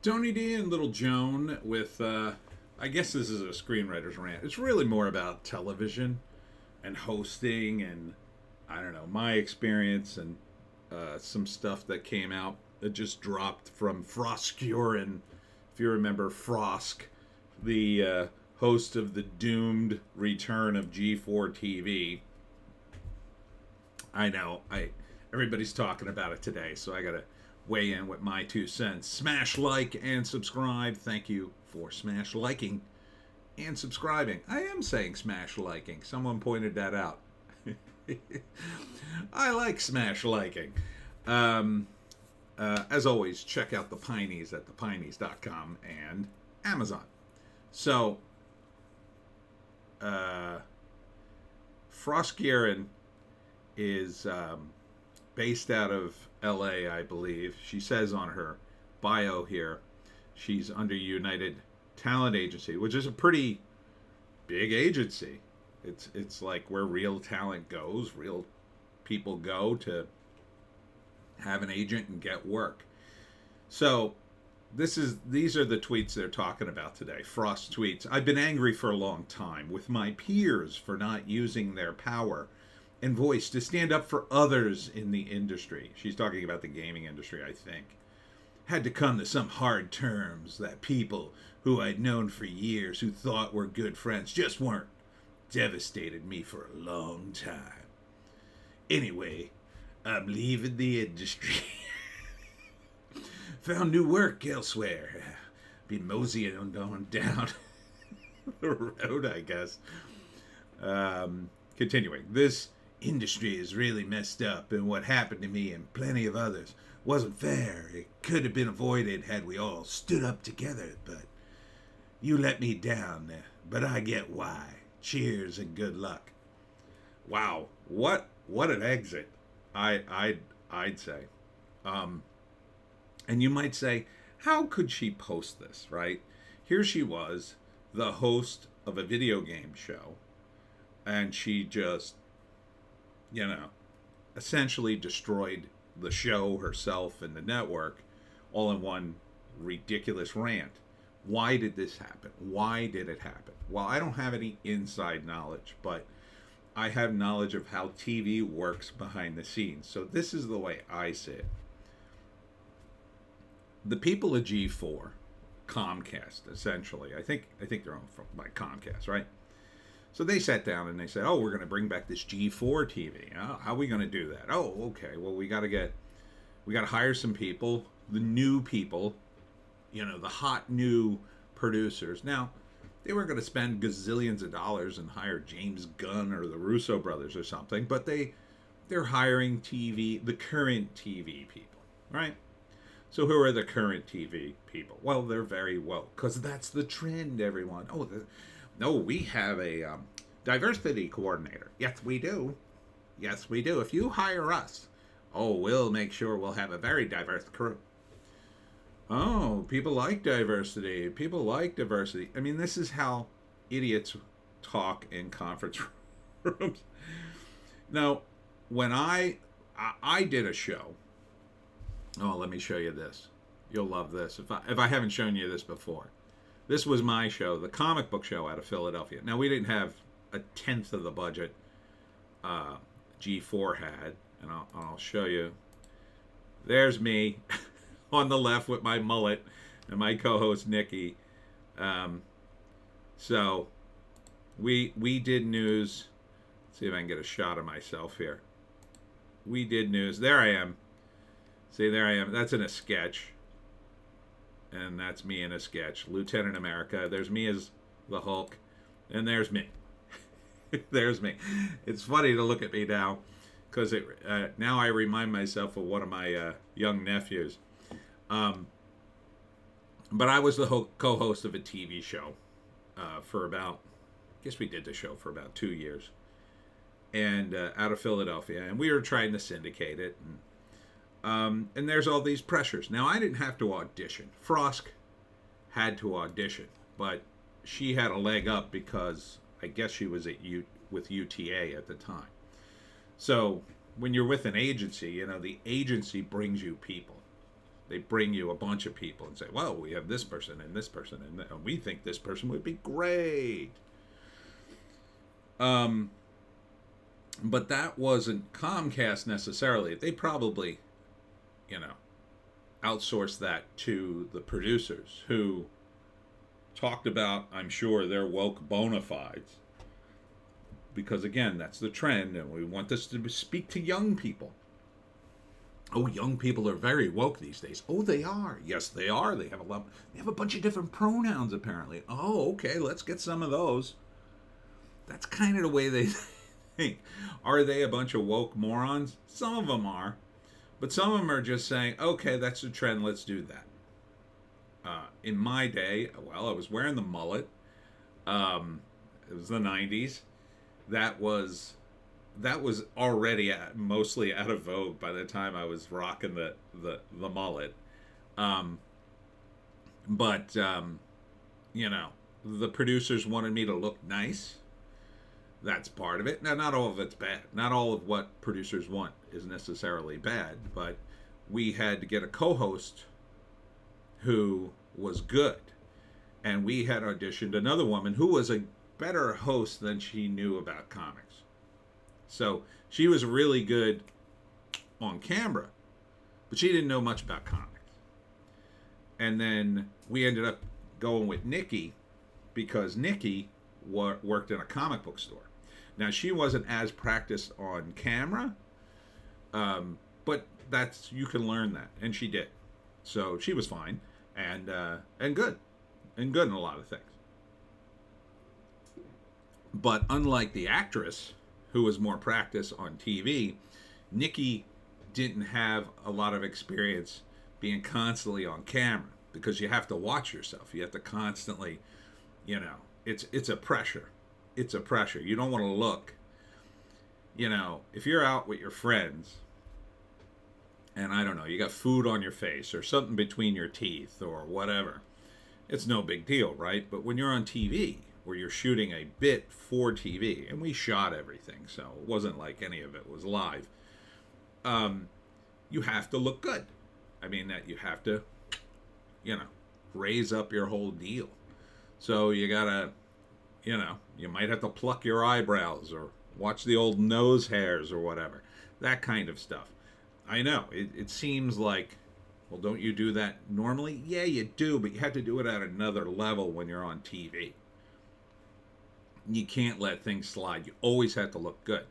Tony D and Little Joan with, I guess this is a screenwriter's rant. It's really more about television and hosting and, I don't know, my experience and some stuff that came out that just dropped from Frosk. If you remember Frosk, the host of the doomed return of G4 TV. I know, everybody's talking about it today, so I gotta weigh in with my 2 cents. Smash like and subscribe. Thank you for smash liking and subscribing. I am saying smash liking. Someone pointed that out. I like smash liking. As always, check out the Pineys at thepineys.com and Amazon. So, Frosk is based out of LA, I believe. She says on her bio here she's under United Talent Agency, which is a pretty big agency. It's like where real talent goes, real people go to have an agent and get work. So these are the tweets they're talking about today. Frost tweets, "I've been angry for a long time with my peers for not using their power and voice to stand up for others in the industry." She's talking about the gaming industry, I think. "Had to come to some hard terms that people who I'd known for years who thought were good friends just weren't. Devastated me for a long time. Anyway, I'm leaving the industry. Found new work elsewhere. Be moseying on down the road, I guess." Continuing, "This industry is really messed up, and what happened to me and plenty of others wasn't fair. It could have been avoided had we all stood up together, but you let me down. But I get why. Cheers and good luck." Wow, what an exit! I'd say. And you might say, how could she post this? Right here, she was the host of a video game show, and she just, essentially destroyed the show, herself, and the network all in one ridiculous rant. Why did this happen? Why did it happen? Well, I don't have any inside knowledge, but I have knowledge of how TV works behind the scenes. So this is the way I see it. The people at G4, Comcast, essentially, I think they're owned by Comcast, right? So they sat down and they said, "Oh, we're going to bring back this G4 TV. How are we going to do that? Oh, okay. Well, we got to hire some people, the new people, the hot new producers." Now, they weren't going to spend gazillions of dollars and hire James Gunn or the Russo brothers or something, but they're hiring the current TV people, right? So who are the current TV people? Well, they're very woke, because that's the trend, everyone. No, we have a diversity coordinator. Yes, we do. Yes, we do. If you hire us, we'll make sure we'll have a very diverse crew. Oh, people like diversity. People like diversity. I mean, this is how idiots talk in conference rooms. Now, when I did a show. Oh, let me show you this. You'll love this. If I haven't shown you this before. This was my show, the comic book show out of Philadelphia. Now, we didn't have a tenth of the budget G4 had. And I'll show you. There's me on the left with my mullet and my co-host, Nikki. So we did news. Let's see if I can get a shot of myself here. We did news. There I am. See, there I am. That's in a sketch. And that's me in a sketch. Lieutenant America. There's me as the Hulk. And there's me. There's me. It's funny to look at me now, because now I remind myself of one of my young nephews. But I was the co-host of a TV show for about, I guess we did the show for about 2 years. And out of Philadelphia. And we were trying to syndicate it. And there's all these pressures. Now, I didn't have to audition. Frosk had to audition, but she had a leg up because I guess she was with UTA at the time. So when you're with an agency, the agency brings you people. They bring you a bunch of people and say, well, we have this person and this person, and we think this person would be great. But that wasn't Comcast necessarily. They probably, outsourced that to the producers who talked about, I'm sure, their woke bona fides. Because again, that's the trend, and we want this to speak to young people. Oh, young people are very woke these days. Oh, they are. Yes, they are. They have a bunch of different pronouns apparently. Oh, okay, let's get some of those. That's kind of the way they think. Are they a bunch of woke morons? Some of them are. But some of them are just saying, okay, that's the trend, let's do that. In my day, well, I was wearing the mullet. It was the 90s. That was already mostly out of vogue by the time I was rocking the mullet. But the producers wanted me to look nice. That's part of it. Now, not all of it's bad. Not all of what producers want is necessarily bad, but we had to get a co-host who was good. And we had auditioned another woman who was a better host than she knew about comics. So she was really good on camera, but she didn't know much about comics. And then we ended up going with Nikki because Nikki worked in a comic book store. Now, she wasn't as practiced on camera, but you can learn that, and she did. So she was fine and good in a lot of things. But unlike the actress, who was more practiced on TV, Nikki didn't have a lot of experience being constantly on camera because you have to watch yourself. You have to constantly, it's a pressure. It's a pressure. You don't want to look, if you're out with your friends and I don't know, you got food on your face or something between your teeth or whatever, it's no big deal, right? But when you're on TV, where you're shooting a bit for TV, and we shot everything, so it wasn't like any of it was live, you have to look good. I mean, that you have to, raise up your whole deal. So you gotta, you might have to pluck your eyebrows or watch the old nose hairs or whatever. That kind of stuff. I know, it seems like, well, don't you do that normally? Yeah, you do, but you have to do it at another level when you're on TV. You can't let things slide. You always have to look good.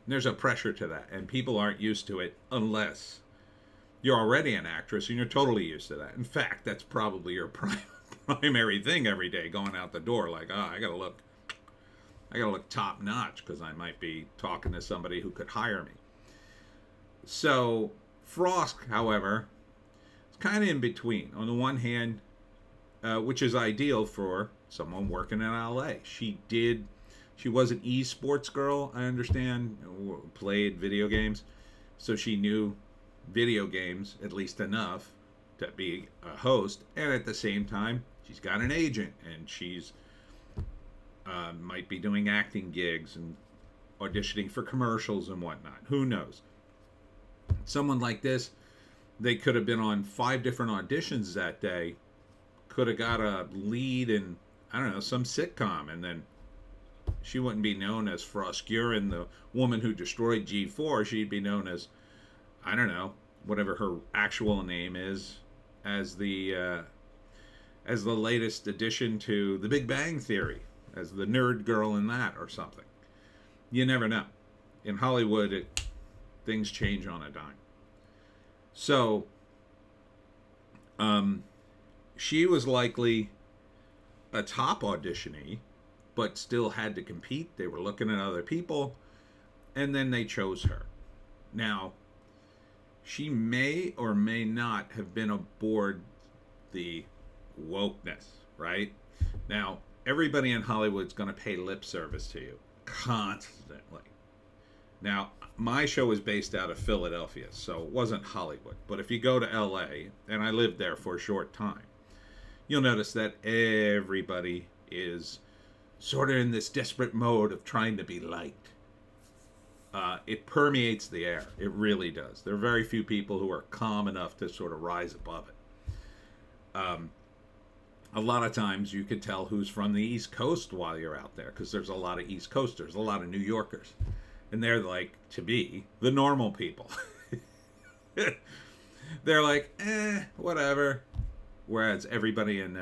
And there's a pressure to that, and people aren't used to it unless you're already an actress and you're totally used to that. In fact, that's probably your primary thing every day, going out the door. Like, I gotta look top notch because I might be talking to somebody who could hire me. So Frosk, however, is kind of in between. On the one hand, which is ideal for someone working in LA. She was an esports girl, I understand, played video games, so she knew video games at least enough to be a host, and at the same time, she's got an agent, and she's might be doing acting gigs and auditioning for commercials and whatnot. Who knows? Someone like this, they could have been on 5 different auditions that day, could have got a lead in, I don't know, some sitcom, and then she wouldn't be known as Frosk and the woman who destroyed G4. She'd be known as, I don't know, whatever her actual name is, as the latest addition to The Big Bang Theory, as the nerd girl in that or something. You never know. In Hollywood, things change on a dime. So, she was likely a top auditionee, but still had to compete. They were looking at other people, and then they chose her. Now, she may or may not have been aboard the wokeness, right? Now, everybody in Hollywood's going to pay lip service to you constantly. Now, my show is based out of Philadelphia, so it wasn't Hollywood. But if you go to LA, and I lived there for a short time, you'll notice that everybody is sort of in this desperate mode of trying to be liked. It permeates the air. It really does. There are very few people who are calm enough to sort of rise above it. A lot of times you could tell who's from the East Coast while you're out there, because there's a lot of East Coasters, a lot of New Yorkers. And they're like, to be, the normal people. They're like, whatever. Whereas everybody in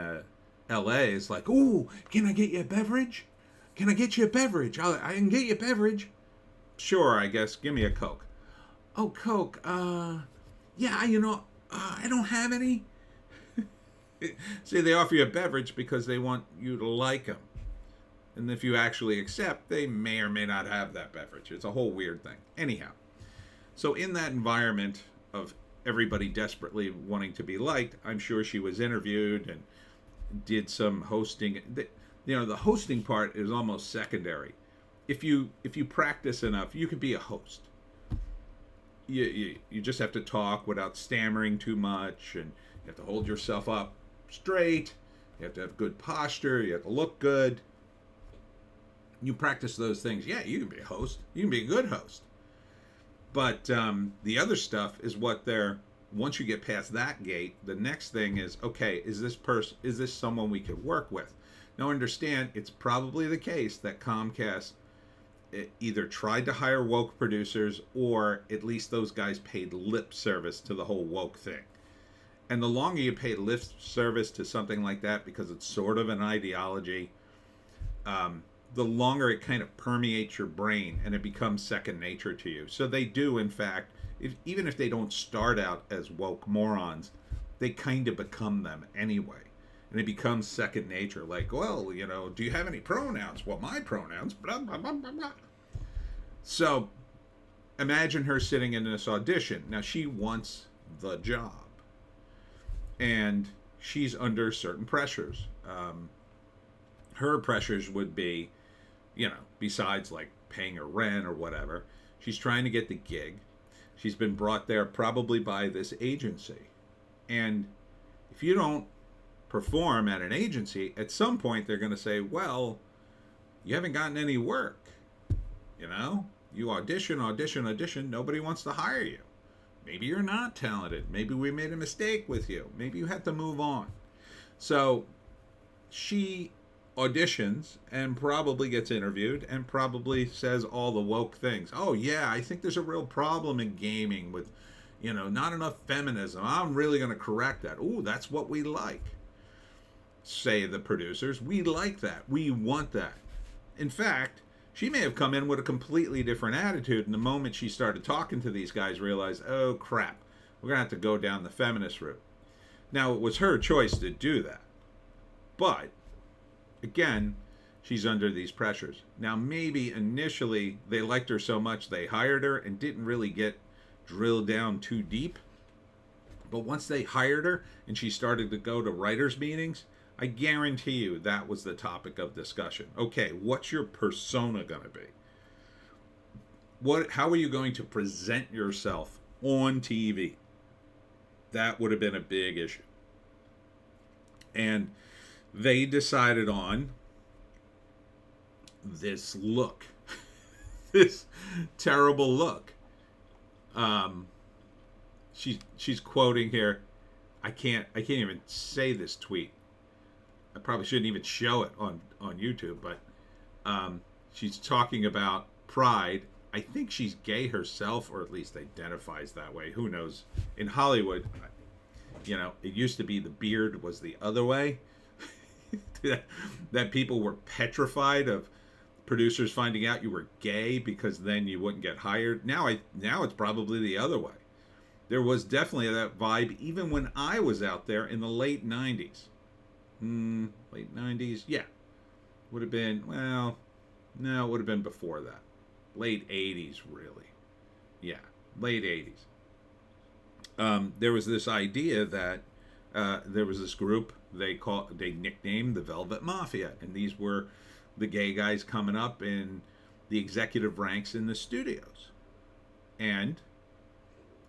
LA is like, ooh, can I get you a beverage? Can I get you a beverage? I can get you a beverage. Sure, I guess. Give me a Coke. Oh, Coke. Yeah, I don't have any. See, they offer you a beverage because they want you to like them. And if you actually accept, they may or may not have that beverage. It's a whole weird thing. Anyhow, so in that environment of everybody desperately wanting to be liked, I'm sure she was interviewed and did some hosting. The hosting part is almost secondary. If you practice enough, you can be a host. You just have to talk without stammering too much, and you have to hold yourself up straight. You have to have good posture. You have to look good. You practice those things. Yeah, you can be a host. You can be a good host. But the other stuff is what once you get past that gate, the next thing is, okay, is this someone we could work with? Now understand, it's probably the case that Comcast either tried to hire woke producers, or at least those guys paid lip service to the whole woke thing. And the longer you pay lip service to something like that, because it's sort of an ideology, the longer it kind of permeates your brain and it becomes second nature to you. So they do, in fact, even if they don't start out as woke morons, they kind of become them anyway. And it becomes second nature. Like, well, do you have any pronouns? Well, my pronouns, blah, blah, blah, blah, blah. So imagine her sitting in this audition. Now, she wants the job. And she's under certain pressures. Her pressures would be, besides like paying her rent or whatever, she's trying to get the gig. She's been brought there probably by this agency. And if you don't perform at an agency, at some point they're going to say, well, you haven't gotten any work. You audition, nobody wants to hire you. Maybe you're not talented. Maybe we made a mistake with you. Maybe you had to move on. So she auditions and probably gets interviewed and probably says all the woke things. Oh, yeah, I think there's a real problem in gaming with, not enough feminism. I'm really going to correct that. Ooh, that's what we like. Say the producers. We like that. We want that. In fact, she may have come in with a completely different attitude, and the moment she started talking to these guys, realized, oh, crap, we're going to have to go down the feminist route. Now, it was her choice to do that. But, again, she's under these pressures. Now, maybe initially they liked her so much they hired her and didn't really get drilled down too deep. But once they hired her and she started to go to writers' meetings, I guarantee you that was the topic of discussion. Okay, what's your persona going to be? How are you going to present yourself on TV? That would have been a big issue. And they decided on this look. This terrible look. She's quoting here. I can't even say this tweet. I probably shouldn't even show it on YouTube, but she's talking about pride. I think she's gay herself, or at least identifies that way. Who knows? In Hollywood, it used to be the beard was the other way. that people were petrified of producers finding out you were gay because then you wouldn't get hired. Now it's probably the other way. There was definitely that vibe even when I was out there in the late 90s. Late 90s? Yeah. Would have been, well, no, it would have been before that. Late 80s, really. Yeah, late 80s. There was this idea that there was this group they nicknamed the Velvet Mafia, and these were the gay guys coming up in the executive ranks in the studios. And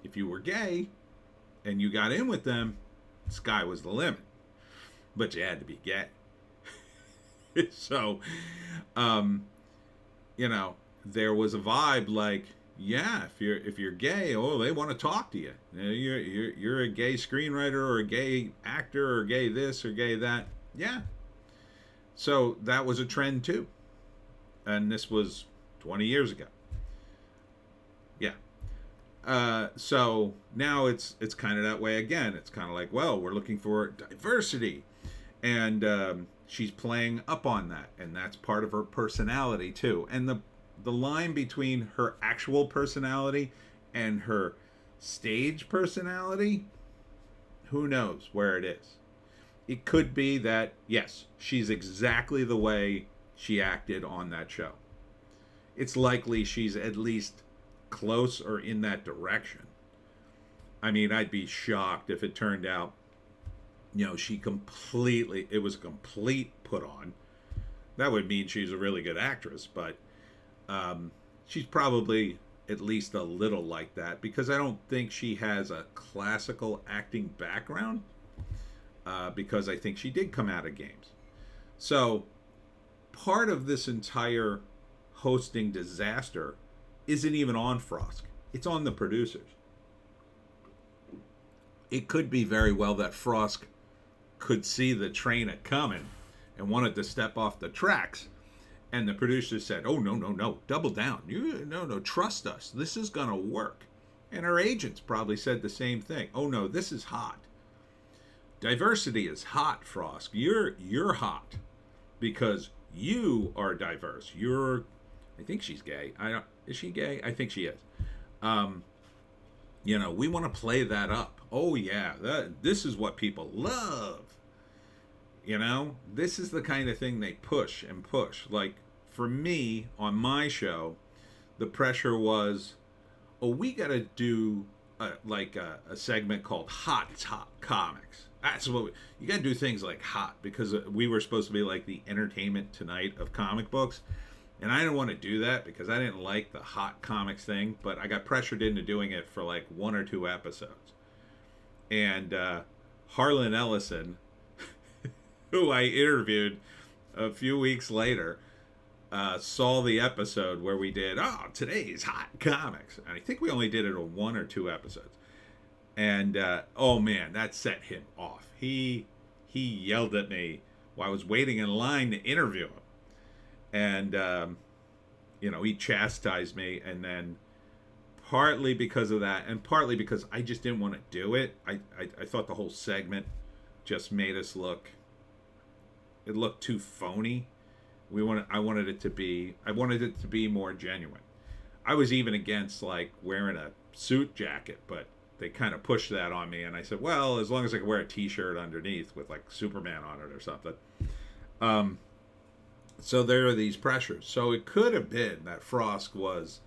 if you were gay and you got in with them, sky was the limit. But you had to be gay. So, there was a vibe like, yeah, if you're gay, oh, they want to talk to you. You know, you're a gay screenwriter or a gay actor or gay this or gay that. Yeah. So that was a trend too, and this was 20 years ago. Yeah. So now it's kind of that way again. It's kind of like, well, we're looking for diversity, and she's playing up on that, and that's part of her personality too. And the line between her actual personality and her stage personality, who knows where it is. It could be that, yes, she's exactly the way she acted on that show. It's likely she's at least close or in that direction. I mean, I'd be shocked if it turned out, it was a complete put on. That would mean she's a really good actress, but she's probably at least a little like that, because I don't think she has a classical acting background, because I think she did come out of games. So part of this entire hosting disaster isn't even on Frosk. It's on the producers. It could be very well that Frosk could see the train a coming and wanted to step off the tracks, and the producers said, "Oh, no, double down. No, trust us. This is gonna work." And her agents probably said the same thing. "Oh no, this is hot. Diversity is hot, Frosk. You're hot because you are diverse. I think she's gay. Is she gay? I think she is. We want to play that up. Oh yeah, this is what people love. This is the kind of thing they push and push. Like for me on my show, the pressure was, oh, we got to do a segment called Hot Top Comics. That's what you got to do, things like hot, because we were supposed to be like the Entertainment Tonight of comic books. And I didn't want to do that because I didn't like the hot comics thing, but I got pressured into doing it for like 1 or 2 episodes. And Harlan Ellison, who I interviewed a few weeks later, saw the episode where we did, today's hot comics. And I think we only did it on 1 or 2 episodes. And, oh man, that set him off. He yelled at me while I was waiting in line to interview him. And, he chastised me, and then partly because of that, and partly because I just didn't want to do it, I thought the whole segment just made us it looked too phony. I wanted it to be more genuine. I was even against, like, wearing a suit jacket, but they kind of pushed that on me, and I said, well, as long as I can wear a t-shirt underneath with, like, Superman on it or something. So there are these pressures. So it could have been that Frosk was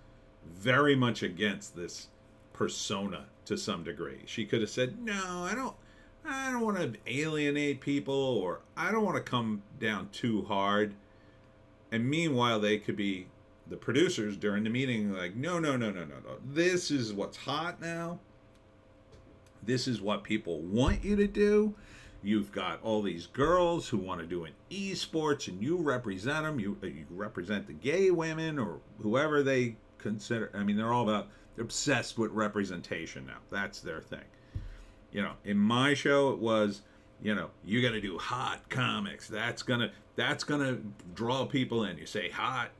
very much against this persona to some degree. She could have said, no, I don't want to alienate people, or I don't want to come down too hard. And meanwhile, they could be, the producers during the meeting, like, no. This is what's hot now. This is what people want you to do. You've got all these girls who want to do an esports, and you represent them. You represent the gay women or whoever they consider. I mean, they're obsessed with representation now. That's their thing. In my show, it was, you got to do hot comics. That's gonna draw people in. You say hot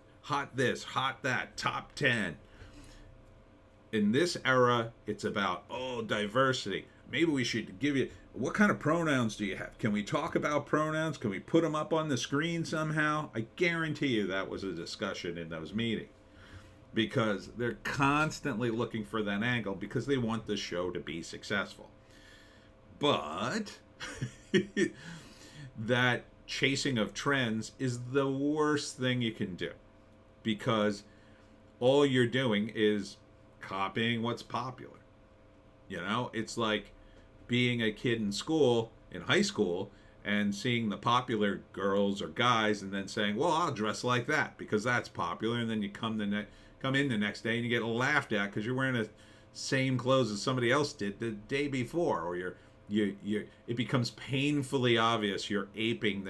this, hot that, top 10. In this era, it's about, diversity. Maybe we should give you, what kind of pronouns do you have? Can we talk about pronouns? Can we put them up on the screen somehow? I guarantee you that was a discussion in those meetings, because they're constantly looking for that angle because they want the show to be successful. But that chasing of trends is the worst thing you can do, because all you're doing is copying what's popular. It's like being a kid in high school, and seeing the popular girls or guys and then saying, well, I'll dress like that because that's popular. And then you come in the next day and you get laughed at because you're wearing the same clothes as somebody else did the day before, or it becomes painfully obvious you're aping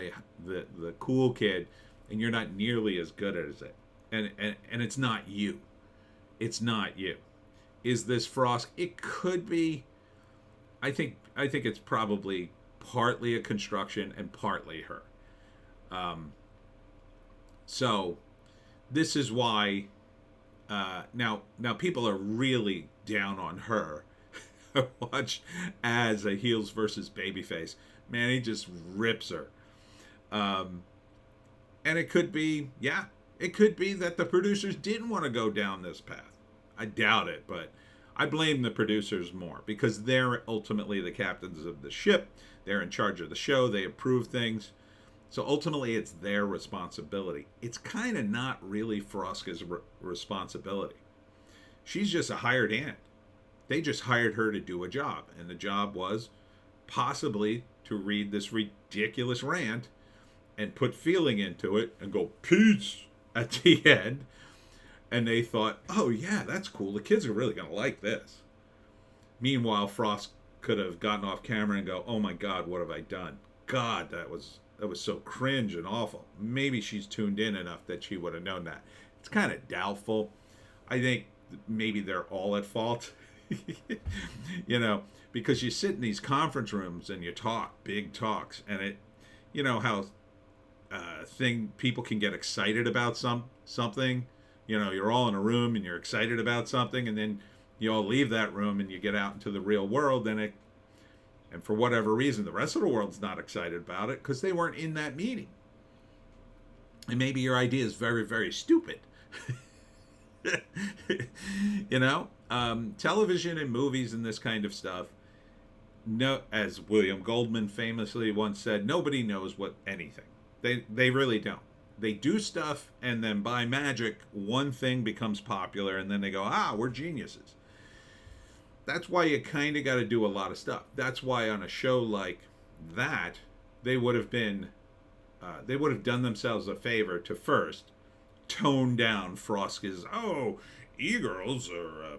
the cool kid, and you're not nearly as good as it. and it's not you. It's not you. Is this Frosk? It could be. I think it's probably partly a construction and partly her. Um, so this is why now people are really down on her. Watch as a heels versus babyface. Man, he just rips her. Um, and it could be, yeah, it could be that the producers didn't want to go down this path. I doubt it, but I blame the producers more because they're ultimately the captains of the ship. They're in charge of the show. They approve things. So ultimately, it's their responsibility. It's kind of not really Froska's responsibility. She's just a hired hand. They just hired her to do a job, and the job was possibly to read this ridiculous rant and put feeling into it and go peace at the end. And they thought, oh yeah, that's cool. The kids are really going to like this. Meanwhile, Frost could have gotten off camera and go, oh my God, what have I done? God, that was so cringe and awful. Maybe she's tuned in enough that she would have known that. It's kind of doubtful. I think maybe they're all at fault. Because you sit in these conference rooms and you talk big talks, and it, how people can get excited about something. You're all in a room and you're excited about something, and then you all leave that room and you get out into the real world, and for whatever reason, the rest of the world's not excited about it because they weren't in that meeting. And maybe your idea is very, very stupid. Television and movies and this kind of stuff. No, as William Goldman famously once said, nobody knows what anything. They really don't. They do stuff, and then by magic, one thing becomes popular, and then they go, we're geniuses. That's why you kind of got to do a lot of stuff. That's why on a show like that, they would have done themselves a favor to first tone down Frosk's, e-girls or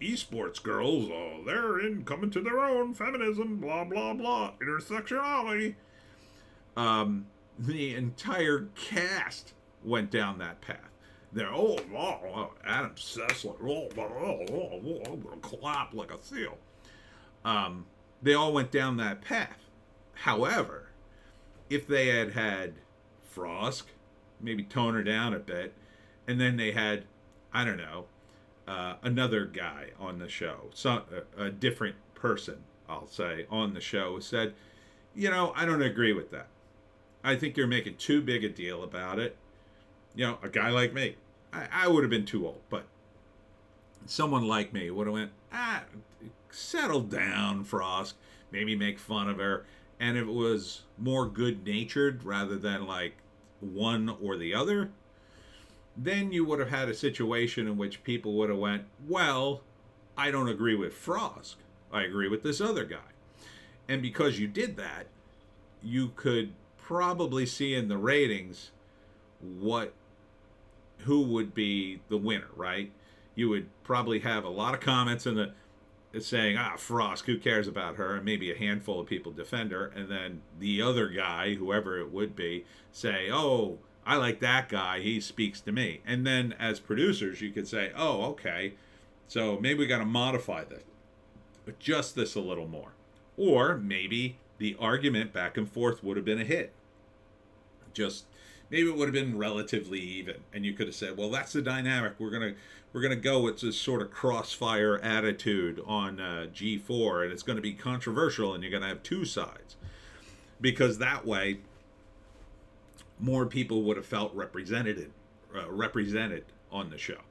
esports girls, they're coming to their own, feminism, blah, blah, blah, intersectionality. The entire cast went down that path. They're, Adam Sessler, I'm going to clap like a seal. They all went down that path. However, if they had Frosk, maybe tone her down a bit, and then they had, I don't know, another guy on the show, a different person, I'll say, on the show, who said, I don't agree with that. I think you're making too big a deal about it. A guy like me, I would have been too old, but someone like me would have went, settle down, Frosk, maybe make fun of her, and it was more good-natured rather than like one or the other, then you would have had a situation in which people would have went, well, I don't agree with Frosk. I agree with this other guy. And because you did that, you could probably see in the ratings who would be the winner, right? You would probably have a lot of comments saying, Frosk, who cares about her? And maybe a handful of people defend her. And then the other guy, whoever it would be, say, I like that guy. He speaks to me. And then as producers, you could say, okay, so maybe we got to modify this, adjust this a little more. Or maybe the argument back and forth would have been a hit. Maybe it would have been relatively even, and you could have said, well, that's the dynamic. We're gonna go with this sort of crossfire attitude on G4, and it's going to be controversial, and you're going to have two sides, because that way more people would have felt represented on the show.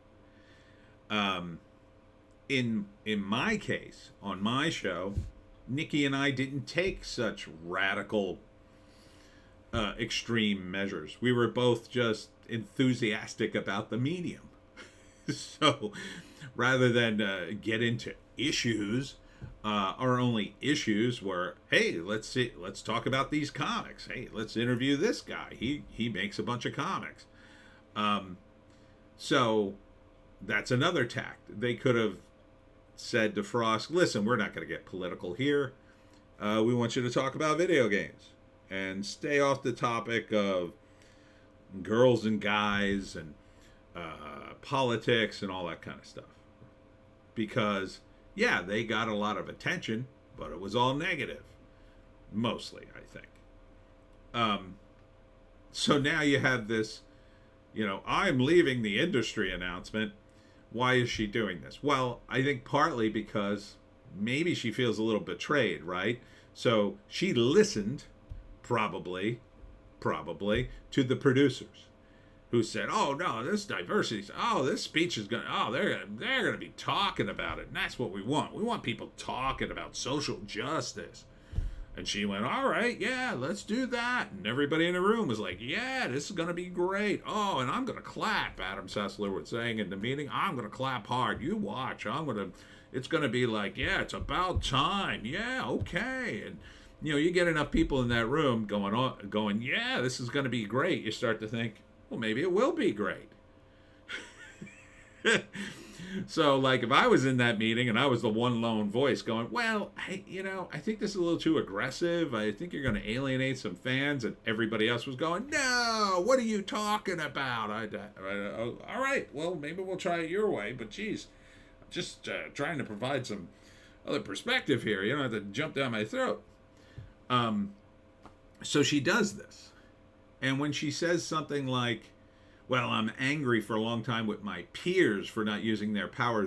In my case, on my show, Nikki and I didn't take such radical extreme measures. We were both just enthusiastic about the medium. So rather than get into issues, our only issues were, hey, let's talk about these comics. Hey, let's interview this guy. He makes a bunch of comics. So that's another tact. They could have said to Frost, listen, we're not going to get political here. We want you to talk about video games and stay off the topic of girls and guys and politics and all that kind of stuff. Because, yeah, they got a lot of attention, but it was all negative. Mostly, I think. So now you have this, I'm leaving the industry announcement. Why is she doing this? Well, I think partly because maybe she feels a little betrayed, right? So she listened, probably, to the producers who said, "Oh no, this diversity. Oh, this speech is they're gonna be talking about it, and that's what we want. We want people talking about social justice." And she went, "All right, yeah, let's do that." And everybody in the room was like, "Yeah, this is gonna be great. Oh, and I'm gonna clap." Adam Sessler was saying in the meeting, "I'm gonna clap hard. You watch. It's gonna be like, yeah, it's about time. Yeah, okay." And you get enough people in that room going, "Yeah, this is gonna be great." You start to think, well, maybe it will be great. So, like, if I was in that meeting and I was the one lone voice going, well, I think this is a little too aggressive. I think you're going to alienate some fans. And everybody else was going, no, what are you talking about? All right, well, maybe we'll try it your way. But, geez, I'm just trying to provide some other perspective here. You don't have to jump down my throat. So she does this. And when she says something like, well, I'm angry for a long time with my peers for not using their power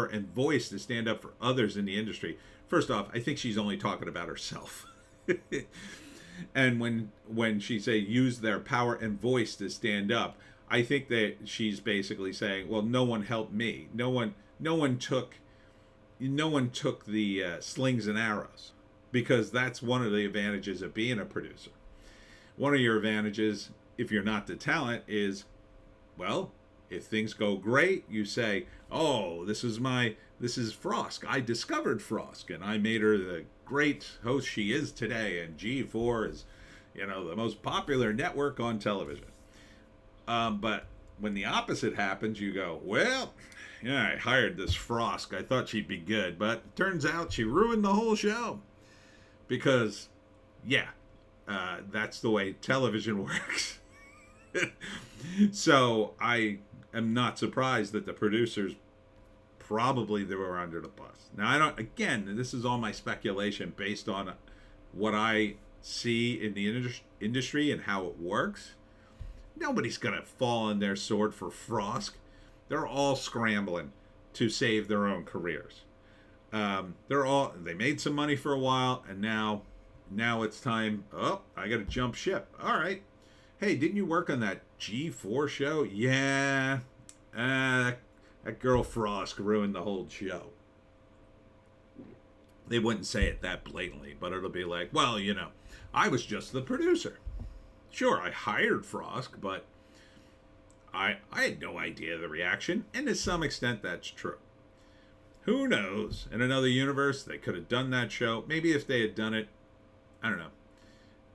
and voice to stand up for others in the industry. First off, I think she's only talking about herself. And when she say use their power and voice to stand up, I think that she's basically saying, well, no one helped me. No one took the slings and arrows, because that's one of the advantages of being a producer. One of your advantages, if you're not the talent, is, well, if things go great, you say, oh, this is Frosk. I discovered Frosk, and I made her the great host she is today, and G4 is, the most popular network on television. But when the opposite happens, you go, well, yeah, I hired this Frosk. I thought she'd be good, but it turns out she ruined the whole show. Because, yeah, that's the way television works. So I am not surprised that the producers probably they were under the bus. Now, this is all my speculation based on what I see in the industry and how it works. Nobody's going to fall on their sword for Frosk. They're all scrambling to save their own careers. They made some money for a while, and now it's time. Oh, I got to jump ship. All right. Hey, didn't you work on that G4 show? Yeah. That girl Frosk ruined the whole show. They wouldn't say it that blatantly, but it'll be like, well, I was just the producer. Sure, I hired Frosk, but I had no idea the reaction, and to some extent that's true. Who knows? In another universe, they could have done that show. Maybe if they had done it, I don't know,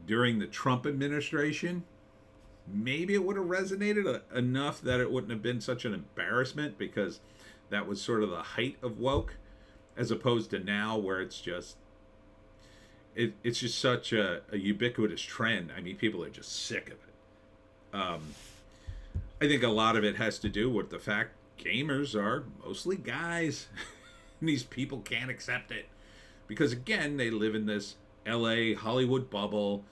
during the Trump administration, maybe it would have resonated enough that it wouldn't have been such an embarrassment, because that was sort of the height of woke, as opposed to now where it's just such a ubiquitous trend. I mean, people are just sick of it. I think a lot of it has to do with the fact gamers are mostly guys. And these people can't accept it. Because, again, they live in this LA Hollywood bubble.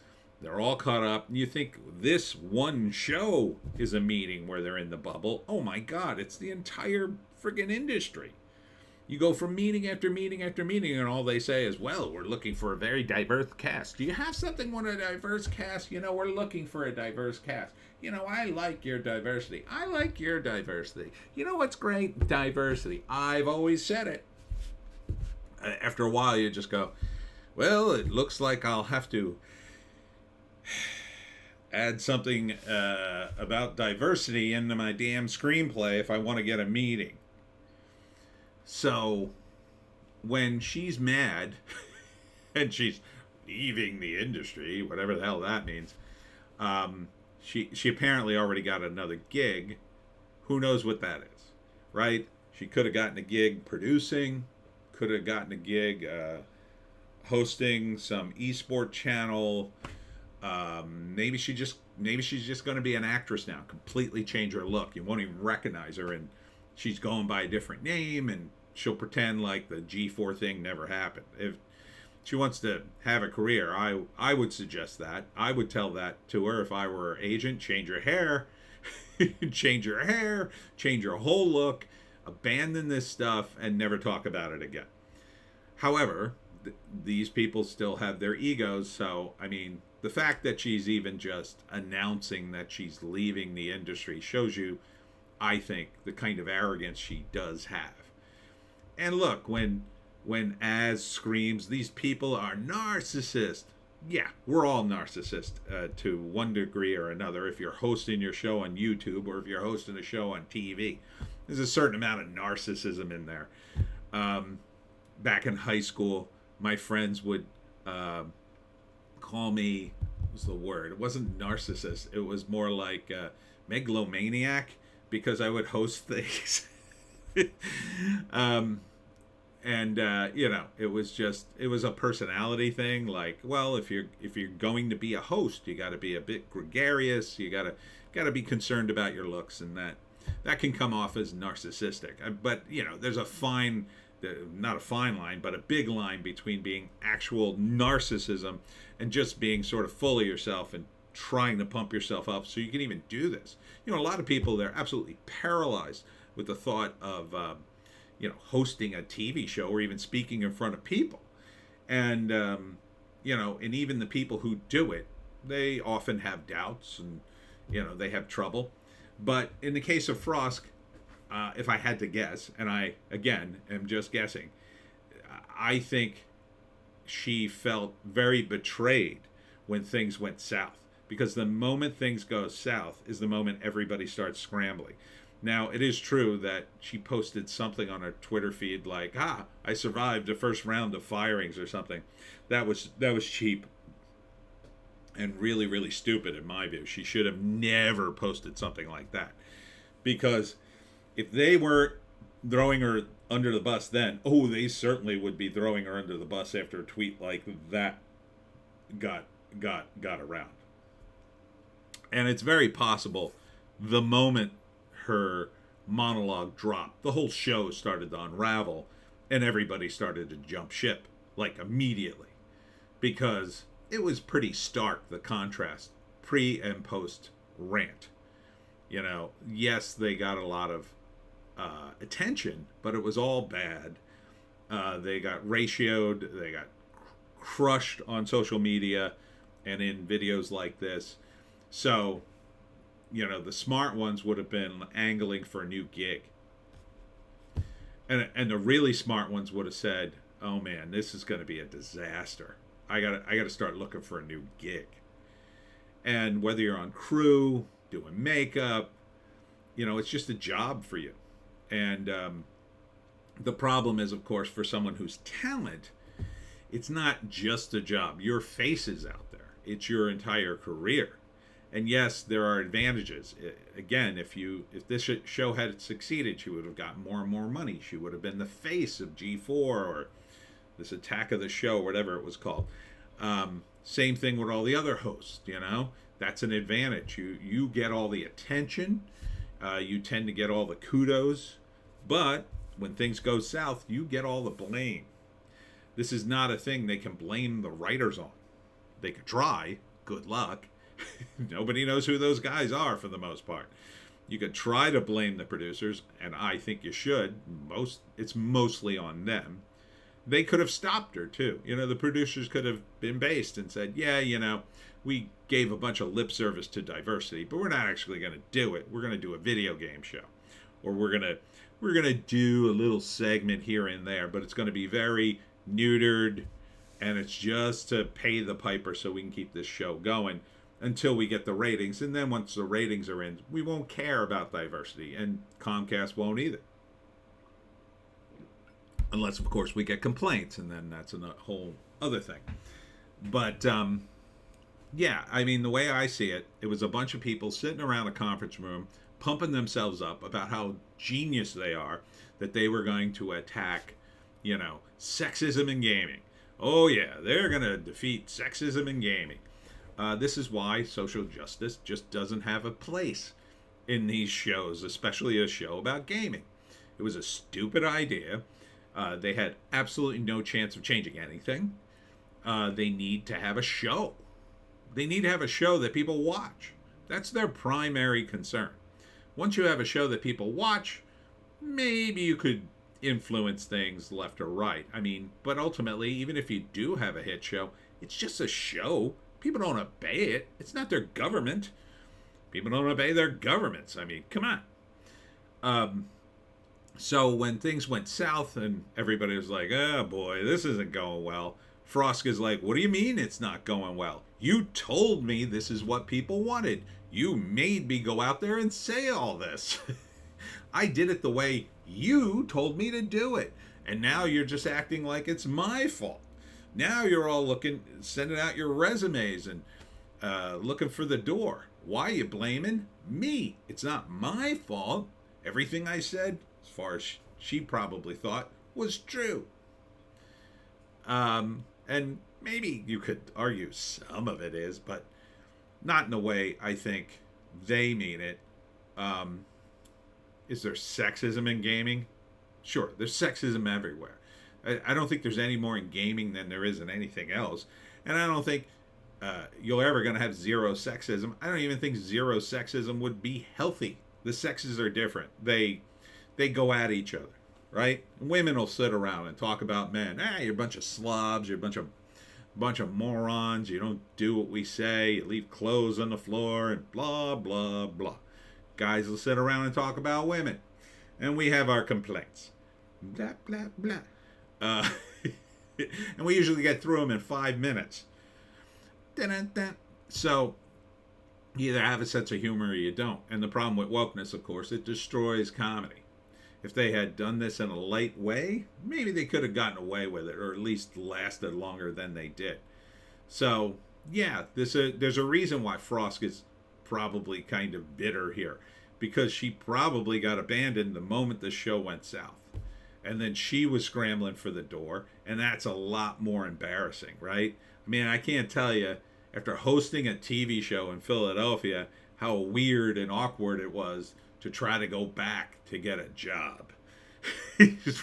They're all caught up. You think this one show is a meeting where they're in the bubble. Oh, my God. It's the entire friggin' industry. You go from meeting after meeting after meeting, and all they say is, well, we're looking for a very diverse cast. Do you have something with a diverse cast? We're looking for a diverse cast. I like your diversity. I like your diversity. You know what's great? Diversity. I've always said it. After a while, you just go, well, it looks like I'll have to add something about diversity into my damn screenplay if I want to get a meeting. So, when she's mad, and she's leaving the industry, whatever the hell that means, she apparently already got another gig. Who knows what that is, right? She could have gotten a gig producing, could have gotten a gig hosting some esport channel, Maybe she's just going to be an actress now, completely change her look. You won't even recognize her, and she's going by a different name, and she'll pretend like the G4 thing never happened. If she wants to have a career, I would suggest that. I would tell that to her if I were her agent. Change your hair, change your hair, change your whole look, abandon this stuff, and never talk about it again. However, these people still have their egos, so I mean, the fact that she's even just announcing that she's leaving the industry shows you, I think, the kind of arrogance she does have. And look, when Az screams, these people are narcissists. Yeah, we're all narcissists to one degree or another. If you're hosting your show on YouTube or if you're hosting a show on TV, there's a certain amount of narcissism in there. Back in high school, my friends would call me, what was the word? It wasn't narcissist. It was more like megalomaniac, because I would host things. And it was a personality thing. Like, well, if you're going to be a host, you got to be a bit gregarious. You got to be concerned about your looks, and that can come off as narcissistic. But there's not a fine line, but a big line between being actual narcissism and just being sort of full of yourself and trying to pump yourself up so you can even do this. A lot of people, they're absolutely paralyzed with the thought of hosting a TV show or even speaking in front of people. And and even the people who do it, they often have doubts, and they have trouble. But in the case of Frosk, if I had to guess, and I again am just guessing, I think she felt very betrayed when things went south, because the moment things go south is the moment everybody starts scrambling. Now, it is true that she posted something on her Twitter feed like, I survived the first round of firings or something. That was cheap and really, really stupid in my view. She should have never posted something like that. Because if they were throwing her under the bus then, they certainly would be throwing her under the bus after a tweet like that got around. And it's very possible the moment her monologue dropped, the whole show started to unravel, and everybody started to jump ship, like, immediately. Because it was pretty stark, the contrast, pre and post Rant. Yes, they got a lot of attention, but it was all bad. They got ratioed, they got crushed on social media and in videos like this. So, the smart ones would have been angling for a new gig. And the really smart ones would have said, oh man, this is going to be a disaster. I got to start looking for a new gig. And whether you're on crew, doing makeup, it's just a job for you. And the problem is, of course, for someone who's talent, it's not just a job. Your face is out there. It's your entire career. And yes, there are advantages. Again, if this show had succeeded, she would have gotten more and more money. She would have been the face of G4 or this Attack of the Show, whatever it was called. Same thing with all the other hosts, That's an advantage. You get all the attention. You tend to get all the kudos. But when things go south, you get all the blame. This is not a thing they can blame the writers on. They could try. Good luck. Nobody knows who those guys are for the most part. You could try to blame the producers, and I think you should. It's mostly on them. They could have stopped her too. The producers could have been based and said, we gave a bunch of lip service to diversity, but we're not actually going to do it. We're going to do a video game show, or we're going to do a little segment here and there, but it's going to be very neutered, and it's just to pay the piper so we can keep this show going until we get the ratings. And then once the ratings are in, we won't care about diversity, and Comcast won't either. Unless, of course, we get complaints, and then that's a whole other thing. But, yeah, I mean, the way I see it, it was a bunch of people sitting around a conference room pumping themselves up about how genius they are, that they were going to attack, sexism in gaming. Oh, yeah, they're going to defeat sexism in gaming. This is why social justice just doesn't have a place in these shows, especially a show about gaming. It was a stupid idea. They had absolutely no chance of changing anything. They need to have a show. They need to have a show that people watch. That's their primary concern. Once you have a show that people watch, maybe you could influence things left or right. I mean, but ultimately, even if you do have a hit show, it's just a show. People don't obey it. It's not their government. People don't obey their governments. I mean, come on. So when things went south and everybody was like, oh boy, this isn't going well, Frosk is like, what do you mean it's not going well? You told me this is what people wanted. You made me go out there and say all this. I did it the way you told me to do it. And now you're just acting like it's my fault. Now you're all sending out your resumes and looking for the door. Why are you blaming me? It's not my fault. Everything I said, as far as she probably thought, was true. And maybe you could argue some of it is, but not in the way I think they mean it. Is there sexism in gaming? Sure, there's sexism everywhere. I don't think there's any more in gaming than there is in anything else. And I don't think you're ever going to have zero sexism. I don't even think zero sexism would be healthy. The sexes are different. They go at each other, right? Women will sit around and talk about men. You're a bunch of slobs. You're a bunch of morons. You don't do what we say. You leave clothes on the floor and blah, blah, blah. Guys will sit around and talk about women. And we have our complaints. Blah, blah, blah. And we usually get through them in 5 minutes. Dun-dun-dun. So you either have a sense of humor or you don't. And the problem with wokeness, of course, it destroys comedy. If they had done this in a light way, maybe they could have gotten away with it, or at least lasted longer than they did. So, yeah, there's a reason why Frosk is probably kind of bitter here. Because she probably got abandoned the moment the show went south. And then she was scrambling for the door, and that's a lot more embarrassing, right? I mean, I can't tell you, after hosting a TV show in Philadelphia, how weird and awkward it was to try to go back to get a job.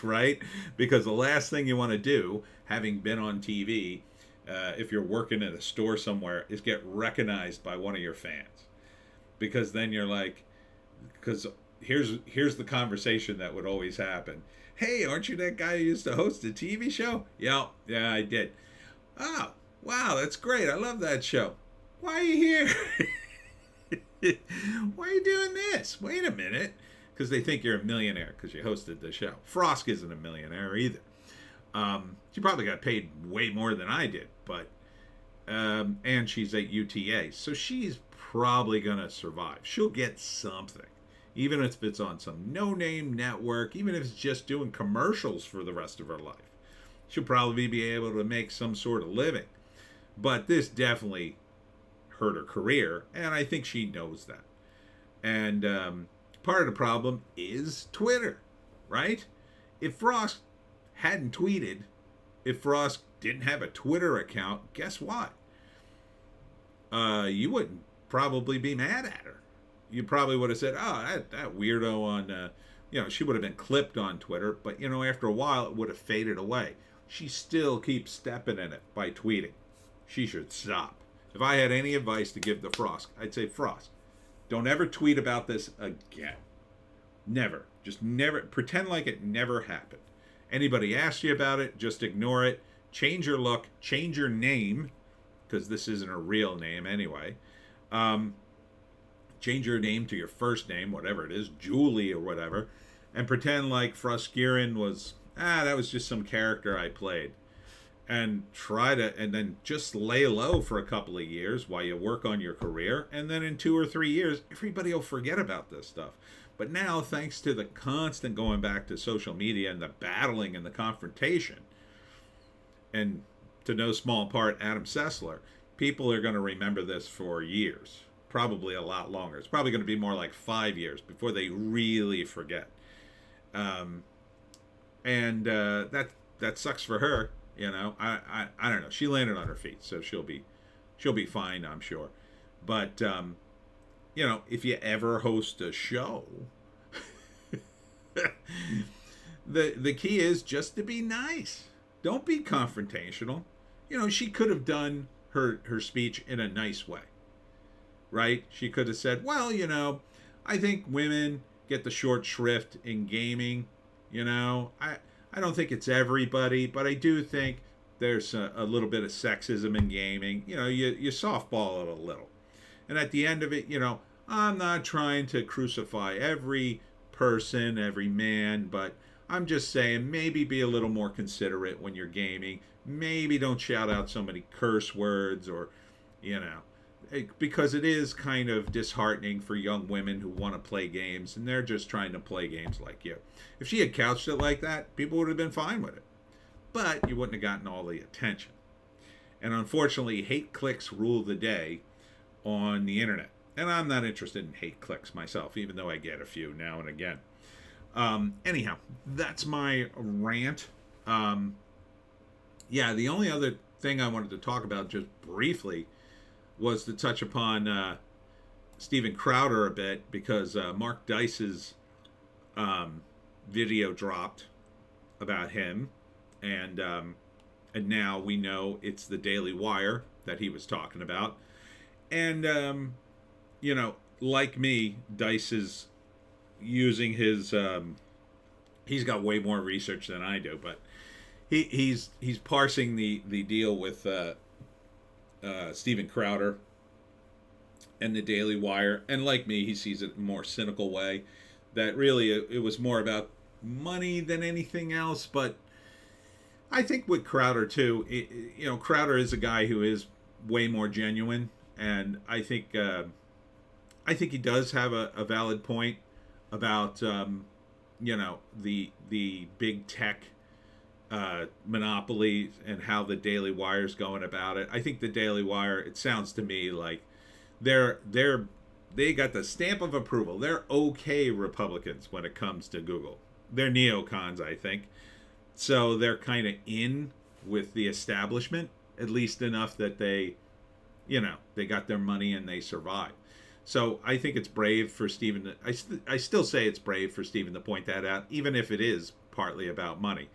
Right? Because the last thing you want to do, having been on TV, if you're working at a store somewhere, is get recognized by one of your fans. Because then you're like, because here's the conversation that would always happen. Hey, aren't you that guy who used to host a TV show? Yeah, I did. Oh, wow, that's great. I love that show. Why are you here? Why are you doing this? Wait a minute. Because they think you're a millionaire because you hosted the show. Frosk isn't a millionaire either. She probably got paid way more than I did, but and she's at UTA, so she's probably going to survive. She'll get something. Even if it's on some no-name network, even if it's just doing commercials for the rest of her life. She'll probably be able to make some sort of living. But this definitely hurt her career, and I think she knows that. And part of the problem is Twitter, right? If Frosk hadn't tweeted, if Frosk didn't have a Twitter account, guess what? You wouldn't probably be mad at her. You probably would have said, oh, that weirdo on, she would have been clipped on Twitter, but, after a while, it would have faded away. She still keeps stepping in it by tweeting. She should stop. If I had any advice to give to Frosk, I'd say, Frosk, don't ever tweet about this again. Never. Just never. Pretend like it never happened. Anybody asks you about it, just ignore it. Change your look. Change your name, because this isn't a real name anyway. Change your name to your first name, whatever it is, Julie or whatever, and pretend like Froskirin was, that was just some character I played. And and then just lay low for a couple of years while you work on your career, and then in 2 or 3 years, everybody will forget about this stuff. But now, thanks to the constant going back to social media and the battling and the confrontation, and to no small part, Adam Sessler, people are going to remember this for years. Probably a lot longer. It's probably going to be more like 5 years before they really forget. And that sucks for her. I don't know. She landed on her feet, so she'll be She'll be fine, I'm sure. But if you ever host a show, the key is just to be nice. Don't be confrontational. She could have done her speech in a nice way, right? She could have said, well, I think women get the short shrift in gaming. I don't think it's everybody, but I do think there's a little bit of sexism in gaming. You softball it a little. And at the end of it, I'm not trying to crucify every person, every man, but I'm just saying maybe be a little more considerate when you're gaming. Maybe don't shout out so many curse words or, because it is kind of disheartening for young women who want to play games and they're just trying to play games like you. If she had couched it like that, people would have been fine with it. But you wouldn't have gotten all the attention. And unfortunately, hate clicks rule the day on the internet. And I'm not interested in hate clicks myself, even though I get a few now and again. Anyhow, that's my rant. The only other thing I wanted to talk about just briefly was to touch upon Steven Crowder a bit, because Mark Dice's video dropped about him, and now we know it's the Daily Wire that he was talking about. And like me, Dice is using his he's got way more research than I do, but he's parsing the deal with Steven Crowder and the Daily Wire, and like me, he sees it in a more cynical way, that really it was more about money than anything else. But I think with Crowder too, Crowder is a guy who is way more genuine, and I think he does have a valid point about the big tech monopoly and how the Daily Wire's going about it. I think the Daily Wire, it sounds to me like they got the stamp of approval. They're okay Republicans when it comes to Google. They're neocons, I think. So they're kind of in with the establishment, at least enough that they got their money and they survive. So I think it's brave for Steven. I still say it's brave for Steven to point that out, even if it is partly about money.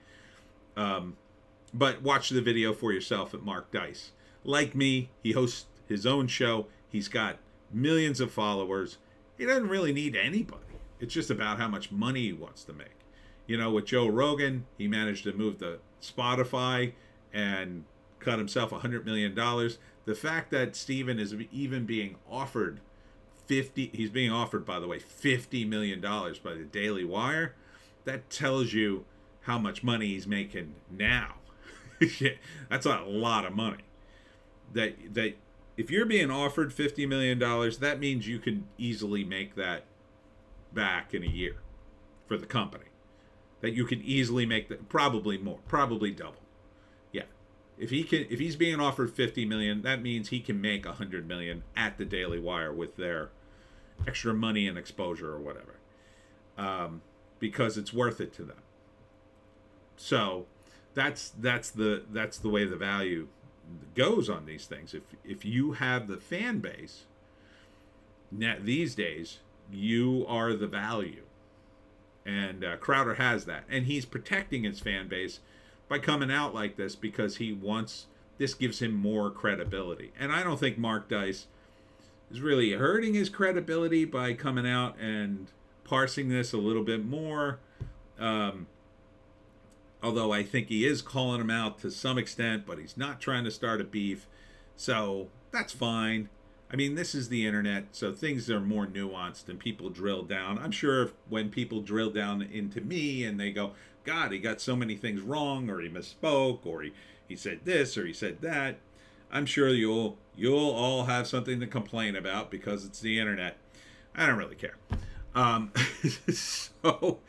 But watch the video for yourself at Mark Dice. Like me, he hosts his own show. He's got millions of followers. He doesn't really need anybody. It's just about how much money he wants to make. With Joe Rogan, he managed to move to Spotify and cut himself $100 million. The fact that Steven is even being offered he's being offered, by the way, $50 million by the Daily Wire, that tells you how much money he's making now. That's a lot of money. That if you're being offered $50 million, that means you can easily make that back in a year for the company. That you can easily make that, probably more, probably double. Yeah. If he's being offered $50 million, that means he can make $100 million at the Daily Wire with their extra money and exposure or whatever, because it's worth it to them. So that's the way the value goes on these things. If you have the fan base these days, you are the value, and Crowder has that, and he's protecting his fan base by coming out like this because this gives him more credibility. And I don't think Mark Dice is really hurting his credibility by coming out and parsing this a little bit more. Although I think he is calling him out to some extent, but he's not trying to start a beef. So that's fine. I mean, this is the internet, so things are more nuanced and people drill down. I'm sure when people drill down into me and they go, God, he got so many things wrong, or he misspoke, or he said this, or he said that, I'm sure you'll all have something to complain about because it's the internet. I don't really care. So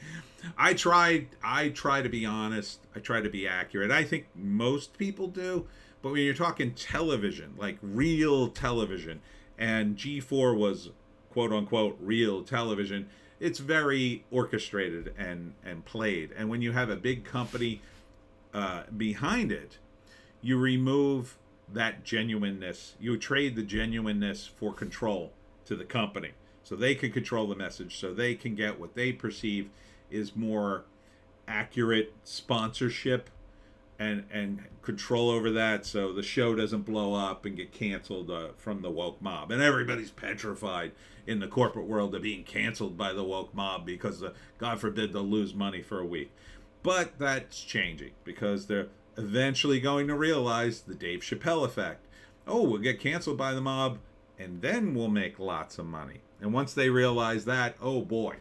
I try to be honest. I try to be accurate. I think most people do. But when you're talking television, like real television, and G4 was quote unquote real television, it's very orchestrated and played. And when you have a big company behind it, you remove that genuineness. You trade the genuineness for control to the company, so they can control the message, so they can get what they perceive is more accurate sponsorship and control over that, so the show doesn't blow up and get canceled from the woke mob. And everybody's petrified in the corporate world of being canceled by the woke mob because, God forbid, they'll lose money for a week. But that's changing because they're eventually going to realize the Dave Chappelle effect. Oh, we'll get canceled by the mob, and then we'll make lots of money. And once they realize that, oh boy,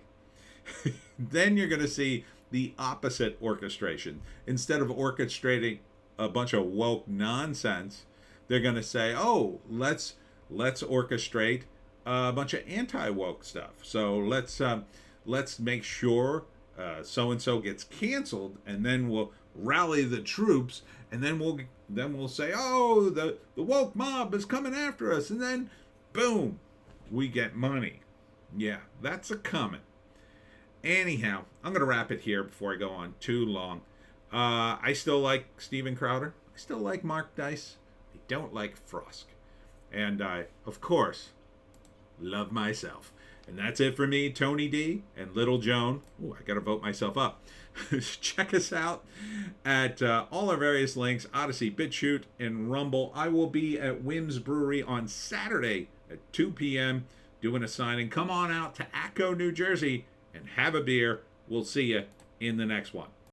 then you're going to see the opposite orchestration. Instead of orchestrating a bunch of woke nonsense, they're going to say, oh, let's orchestrate a bunch of anti-woke stuff. So let's make sure so-and-so gets canceled, and then we'll rally the troops, and then we'll say, oh, the woke mob is coming after us, and then boom, we get money. Yeah, that's a coming. Anyhow, I'm going to wrap it here before I go on too long. I still like Steven Crowder. I still like Mark Dice. I don't like Frosk. And I, of course, love myself. And that's it for me, Tony D and Little Joan. Ooh, I got to vote myself up. Check us out at all our various links, Odysee, Bitchute, and Rumble. I will be at Wim's Brewery on Saturday at 2 p.m. doing a signing. Come on out to Acco, New Jersey, and have a beer. We'll see you in the next one.